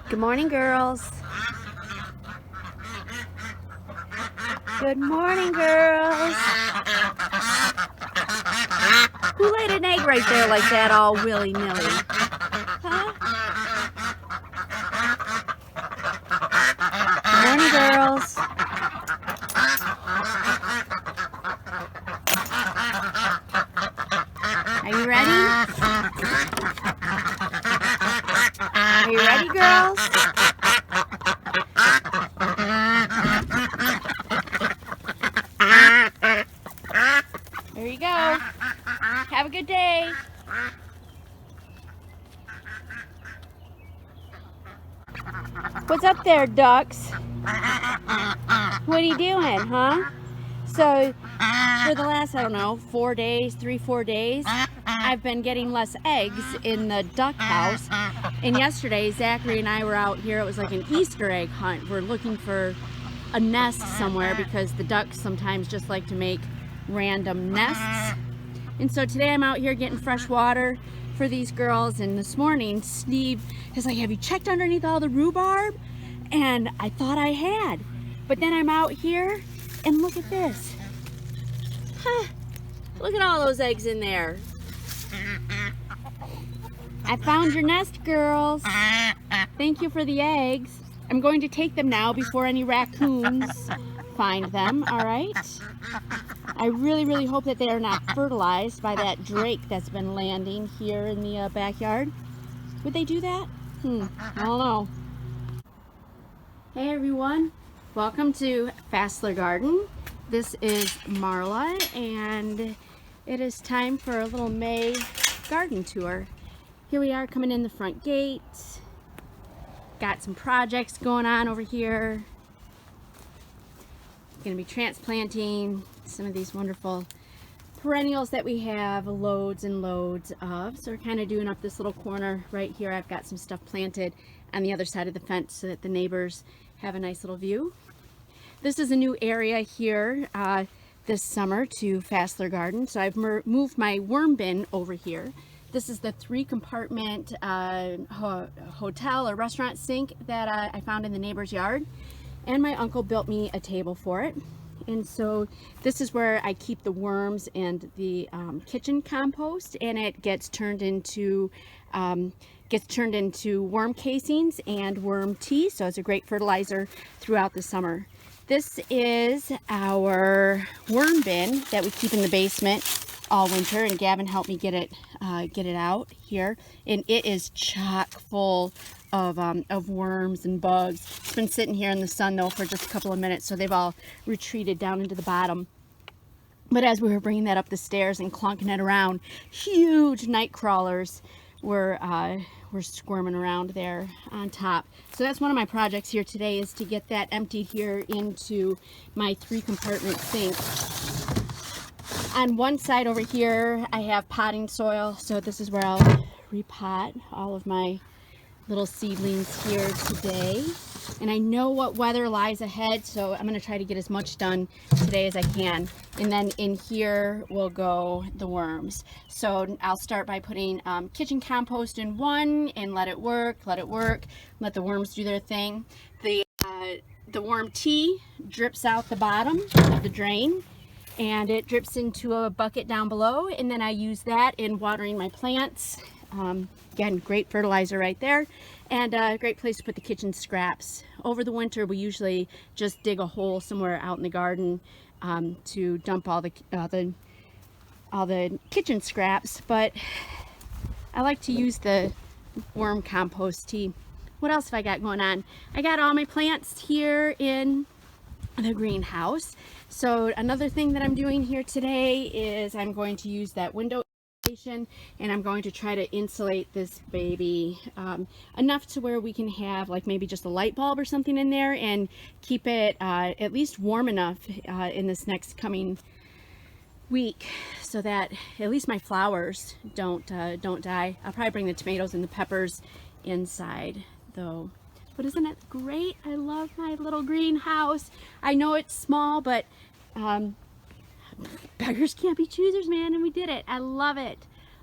Good morning, girls. Good morning, girls. Who laid an egg right there like that all willy-nilly? Huh? Good morning, girls. Are you ready? Are you ready, girls? There you go. Have a good day. What's up there, ducks? What are you doing, huh? So, for the last, I don't know, 4 days, 4 days, I've been getting less eggs in the duck house. And yesterday, Zachary and I were out here. It was like an Easter egg hunt. We're looking for a nest somewhere because the ducks sometimes just like to make random nests. And so today I'm out here getting fresh water for these girls. And this morning, Steve is like, have you checked underneath all the rhubarb? And I thought I had. But then I'm out here and look at this. Huh. Look at all those eggs in there. I found your nest, girls. Thank you for the eggs. I'm going to take them now before any raccoons find them, all right? I really hope that they are not fertilized by that drake that's been landing here in the backyard. Would they do that? I don't know. Hey everyone, welcome to Fassler Garden. This is Marla, and it is time for a little May garden tour. Here we are coming in the front gate. Got some projects going on over here. Going to be transplanting some of these wonderful perennials that we have loads and loads of. So we're kind of doing up this little corner right here. I've got some stuff planted on the other side of the fence so that the neighbors have a nice little view. This is a new area here this summer to Fassler Garden. So I've moved my worm bin over here. This is the 3-compartment hotel or restaurant sink that I found in the neighbor's yard. And my uncle built me a table for it. And so this is where I keep the worms and the kitchen compost, and it gets turned into worm casings and worm tea. So it's a great fertilizer throughout the summer. This is our worm bin that we keep in the basement all winter, and Gavin helped me get it out here, and it is chock full of worms and bugs. It's been sitting here in the sun though for just a couple of minutes, so they've all retreated down into the bottom. But as we were bringing that up the stairs and clunking it around, huge night crawlers were squirming around there on top. So that's one of my projects here today, is to get that emptied here into my 3-compartment sink. On one side over here, I have potting soil, so this is where I'll repot all of my little seedlings here today. And I know what weather lies ahead, so I'm going to try to get as much done today as I can. And then in here will go the worms. So I'll start by putting kitchen compost in one and let it work, let the worms do their thing. The worm tea drips out the bottom of the drain, and it drips into a bucket down below, and then I use that in watering my plants. Again, great fertilizer right there, and a great place to put the kitchen scraps. Over the winter, we usually just dig a hole somewhere out in the garden to dump all the kitchen scraps, but I like to use the worm compost tea. What else have I got going on? I got all my plants here in the greenhouse. So another thing that I'm doing here today is I'm going to use that window insulation, and I'm going to try to insulate this baby enough to where we can have like maybe just a light bulb or something in there and keep it at least warm enough in this next coming week, so that at least my flowers don't die. I'll probably bring the tomatoes and the peppers inside though. But isn't it great? I love my little greenhouse. I know it's small, but beggars can't be choosers, man, and we did it. I love it.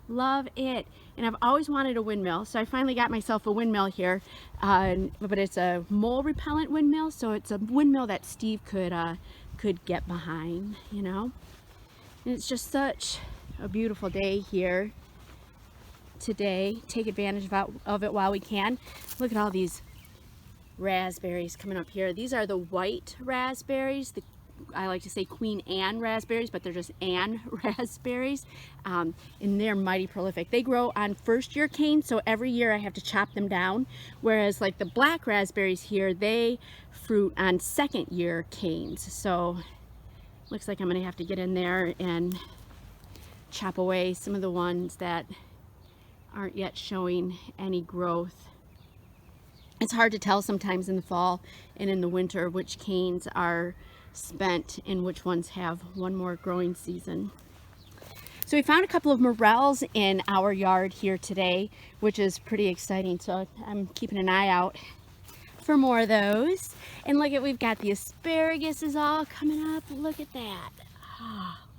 Love it. And I've always wanted a windmill, so I finally got myself a windmill here. But it's a mole repellent windmill, so it's a windmill that Steve could get behind, you know. And it's just such a beautiful day here today. Take advantage of it while we can. Look at all these raspberries coming up here. These are the white raspberries. I like to say Queen Anne raspberries, but they're just Anne raspberries, and they're mighty prolific. They grow on first year canes, so every year I have to chop them down, whereas like the black raspberries here, they fruit on second year canes. So looks like I'm gonna have to get in there and chop away some of the ones that aren't yet showing any growth. It's hard to tell sometimes in the fall and in the winter which canes are spent and which ones have one more growing season. So we found a couple of morels in our yard here today, which is pretty exciting. So I'm keeping an eye out for more of those. And look at, we've got the asparagus is all coming up. Look at that.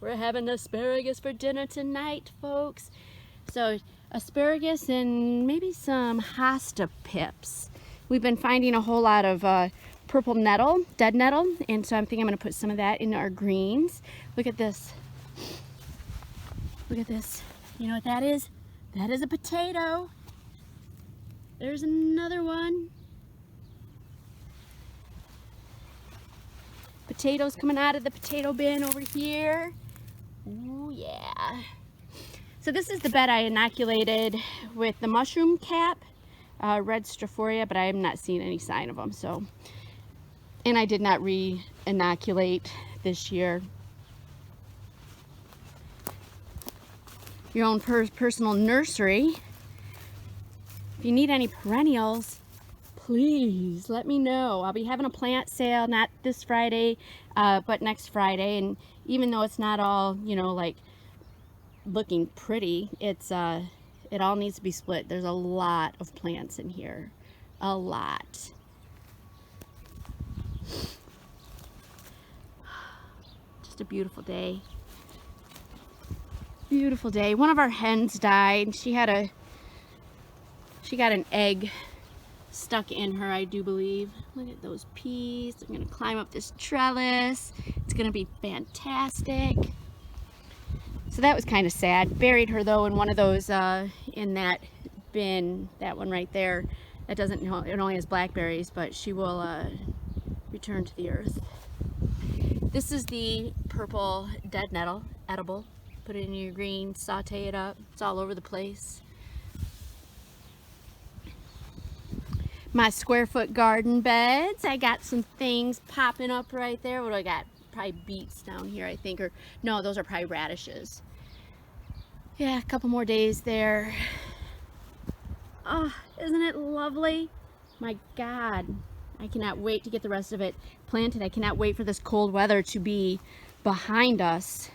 We're having asparagus for dinner tonight, folks. So asparagus and maybe some hosta pips. We've been finding a whole lot of purple nettle, dead nettle, and so I'm thinking I'm going to put some of that in our greens. Look at this. Look at this. You know what that is? That is a potato. There's another one. Potatoes coming out of the potato bin over here. Ooh, yeah. So this is the bed I inoculated with the mushroom cap, red strophoria, but I am not seeing any sign of them. So, and I did not re-inoculate this year. Your own personal nursery. If you need any perennials, please let me know. I'll be having a plant sale, not this Friday, but next Friday. And even though it's not all, you know, like looking pretty, it's it all needs to be split. There's a lot of plants in here, a lot. Just a beautiful day. Beautiful day. One of our hens died. She got an egg stuck in her, I do believe. Look at those peas. I'm gonna climb up this trellis. It's gonna be fantastic. So that was kind of sad. Buried her though in one of those, in that bin, that one right there. That doesn't know, it only has blackberries, but she will return to the earth. This is the purple dead nettle, edible. Put it in your green, saute it up. It's all over the place. My square foot garden beds. I got some things popping up right there. What do I got? Probably beets down here, I think. Or no, those are probably radishes. Yeah, a couple more days there. Oh, isn't it lovely? My God. I cannot wait to get the rest of it planted. I cannot wait for this cold weather to be behind us.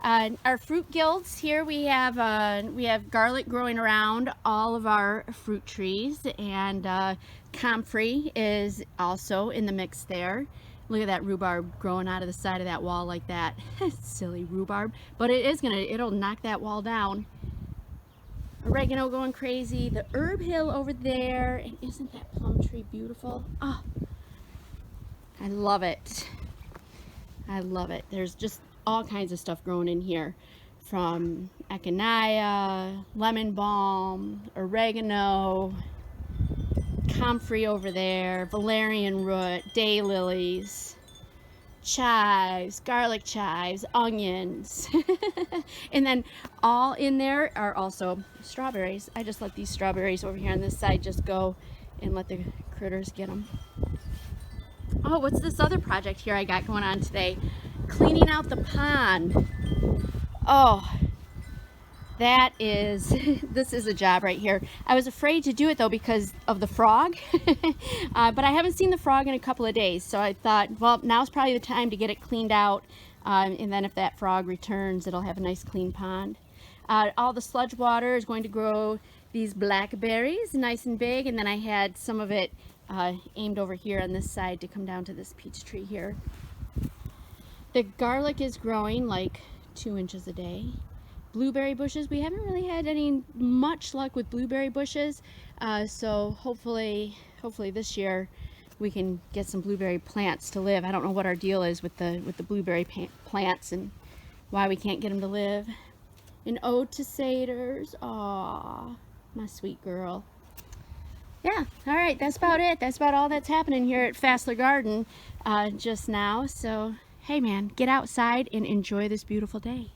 Our fruit guilds here, we have garlic growing around all of our fruit trees, and comfrey is also in the mix there. Look at that rhubarb growing out of the side of that wall like that. Silly rhubarb, but it'll knock that wall down. Oregano going crazy. The herb hill over there, and isn't that plum tree beautiful? Oh, I love it. I love it. There's just all kinds of stuff growing in here, from echinacea, lemon balm, oregano, comfrey over there, valerian root, daylilies, chives, garlic chives, onions. And then all in there are also strawberries. I just let these strawberries over here on this side just go and let the critters get them. Oh, what's this other project here I got going on today? Cleaning out the pond. Oh, that is, this is a job right here. I was afraid to do it though because of the frog, but I haven't seen the frog in a couple of days. So I thought, well, now's probably the time to get it cleaned out. And then if that frog returns, it'll have a nice clean pond. All the sludge water is going to grow these blackberries, nice and big. And then I had some of it aimed over here on this side to come down to this peach tree here. The garlic is growing like 2 inches a day. blueberry bushes. We haven't really had any much luck with blueberry bushes, so hopefully this year we can get some blueberry plants to live. I don't know what our deal is with the blueberry plants and why we can't get them to live. An ode to satyrs. Aw, my sweet girl. Yeah, all right, that's about it. That's about all that's happening here at Fassler Garden just now. So, hey man, get outside and enjoy this beautiful day.